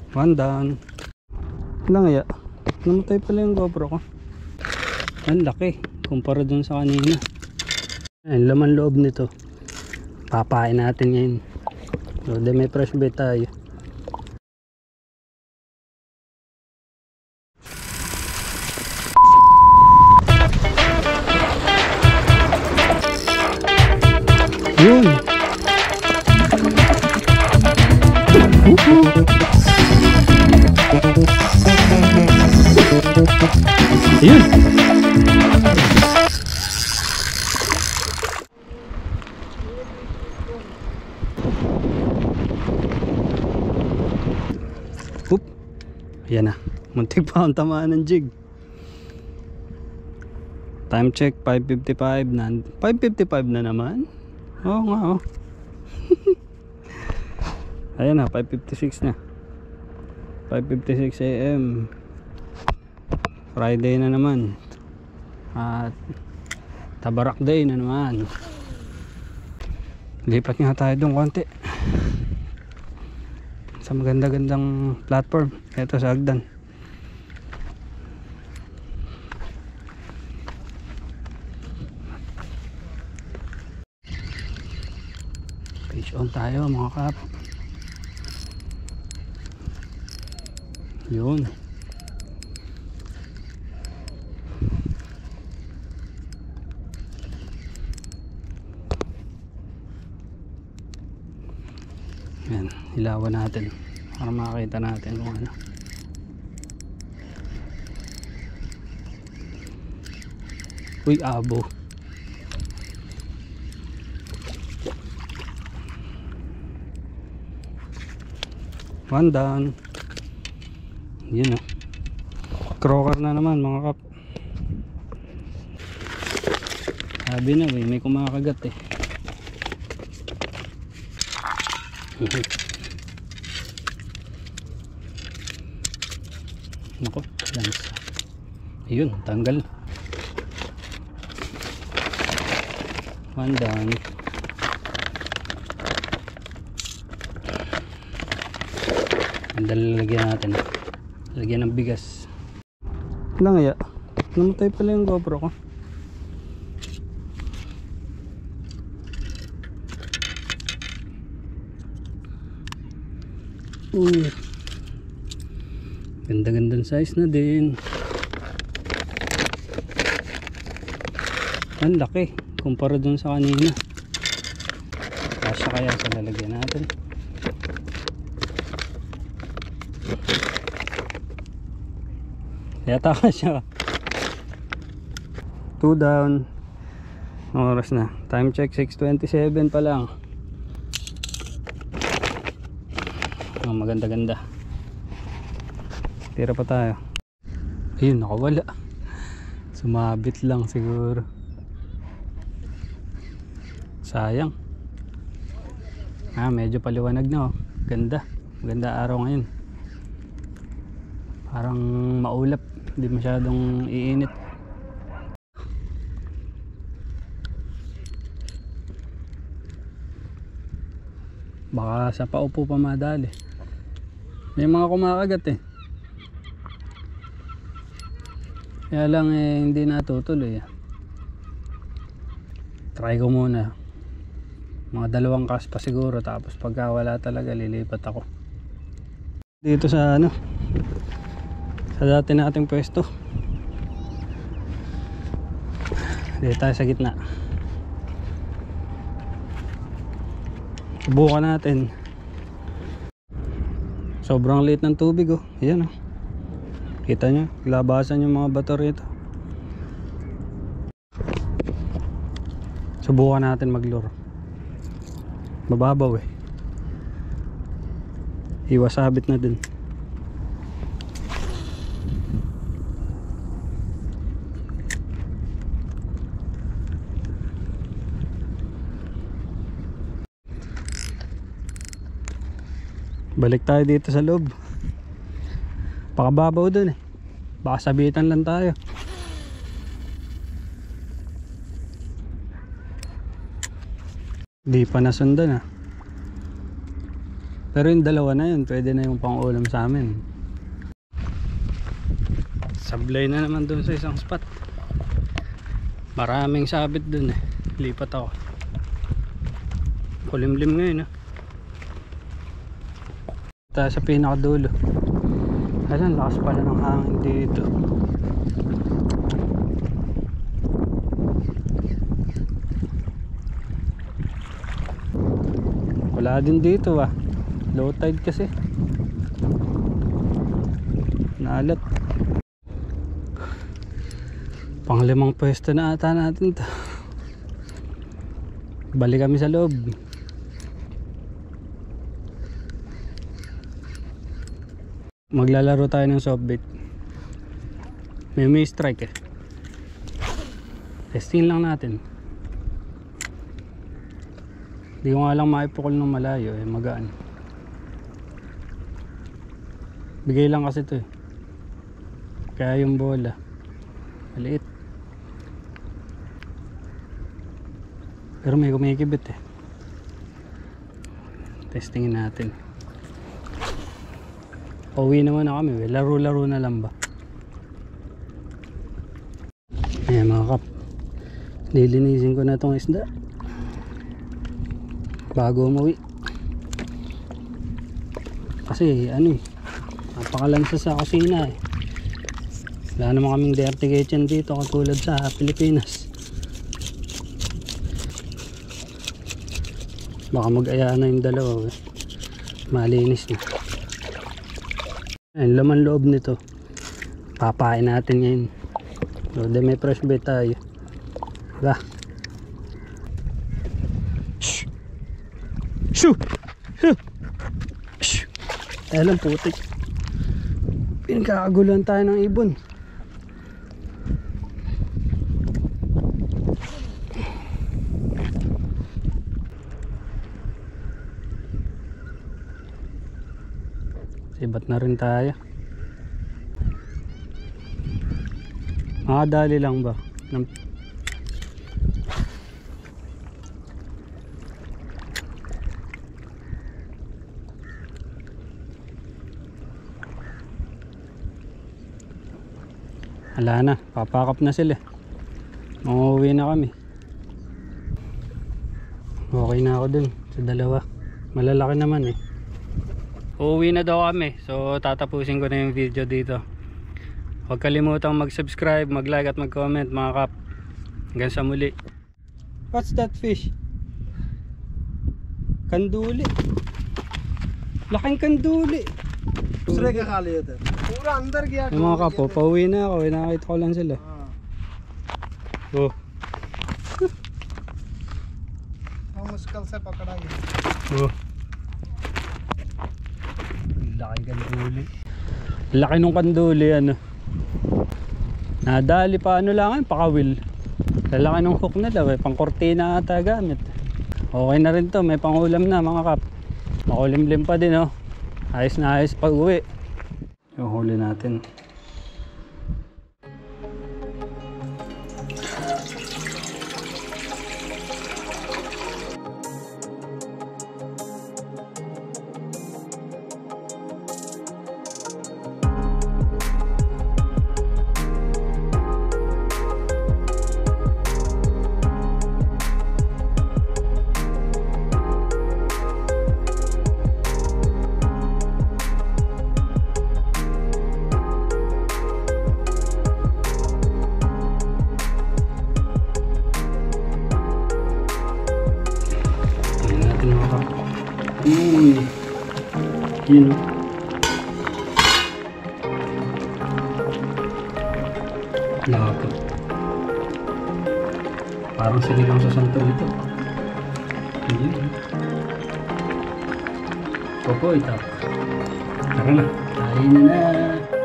One down. Lang ya. Namatay pala yung GoPro ko. Ang laki kumpara dun sa kanina. Ayun, laman loob nito. Papain natin ngayon. So, may fresh bait tayo. Yun. Yun. Oop. Ayan na. Muntik pa ang tamaan ng jig. Time check 5:55 na. 5:55 na naman. Oo nga oh. Ayan na, 5:56 na. 5:56 AM. Friday na naman. At Tabarak Day na naman. Lipat nga tayo doon konti. Sa maganda-gandang platform. Ito sa Hagdan. Fish on tayo mga kap. Yun. Yan, ilawan natin para makakita natin kung ano. Uy, abo. One down. Yun o. Croaker na naman mga kap. Sabi na may kumakagat eh. Nako, lance. Ayun, tanggal. One down. Lalagyan natin. Lagyan ng bigas. Lang ya. Namatay pala yung GoPro ko. Ganda-gandang size na din. Ang laki kumpara dun sa kanina. Kasya kaya sa lalagyan natin. Yata ka siya. 2 down. Ang oras na. Time check 6:27 pa lang. Oh, maganda-ganda. Tira pa tayo. Ayun, nakawala. Sumabit lang siguro. Sayang. Medyo paliwanag na oh. Ganda. Maganda araw ngayon. Parang maulap. Hindi masyadong iinit. Baka sa paupo pa madali. May mga kumakagat eh. Kaya lang eh hindi natutuloy. Try ko muna. Mga 2 cast pa siguro. Tapos pagka wala talaga lilipat ako. Dito sa ano, sa dati nating pwesto. Dito tayo sa gitna. Subukan natin. Sobrang liit ng tubig oh. Ayan oh. Kita nyo, labasan yung mga bato rito. Subukan natin maglure. Mababaw eh. Iwasabit na din. Balik tayo dito sa loob. Pakababaw dun eh. Baka sabitan lang tayo. Di pa nasundan ah. Pero yung dalawa na yun, pwede na yung pang-ulam sa amin. Sablay na naman dun sa isang spot. Maraming sabit dun eh. Lipat ako. Kulimlim ngayon ah. Tayo sa pinakadulo. Ayan, lakas pala ng hangin dito. Wala din dito ah. Low tide kasi. Nalat. Panglimang pwesto na ata natin to. Balik kami sa loob. Maglalaro tayo ng softbait. May strike eh. Testing lang natin. Hindi ko nga lang maipukol ng malayo eh, magaan. Bigay lang kasi to eh. Kaya yung bola maliit. Pero may kumikibit eh. Testingin natin. Pauwi naman na kami, laro-laro na lang ba. Ayan mga kap, lilinisin ko na itong isda bago umuwi. Kasi ano eh, napakalansa sa kusina eh. Wala naman kaming dirty kitchen dito katulad sa Pilipinas. Baka mag-aya na yung dalawa eh. Malinis na. Ayan, laman loob nito. Papain natin ngayon. So, may fresh bait tayo. Diba? Shhh! Shoo! Shoo! Shhh! Ayan lang putik. Pinagkakagulan tayo ng ibon. Sibat na rin tayo. Makadali lang ba? Wala na, papakap na sila. Uuwi na kami. Okay na ako dun sa dalawa. Malalaki naman eh. Uuwi na daw kami, so tatapusin ko na yung video dito. Huwag kalimutang mag-subscribe, mag-like at mag-comment mga kap. Hanggang sa muli. What's that fish? Kanduli. Laking kanduli. दूसरे के खा लिए थे पूरा अंदर गया Yung mga kapo, pauwi na ako, nakakita ko lang sila. Oh. हम मुश्किल से पकड़ा गया. Oh. Laki kanduli. Laki nung kanduli ano. Nadali pa ano lang, pakawil. Lalaki nung hook nila, pang kortina ata gamit. Okay na rin to, may pangulam na mga kap. Makulimlim pa din oh. Ayos na ayos pag uwi. Yung huli natin. Yun o. Nakapot. Parang sinigang sa santo ito. Yun. Popo itak. Tara na. Kain na.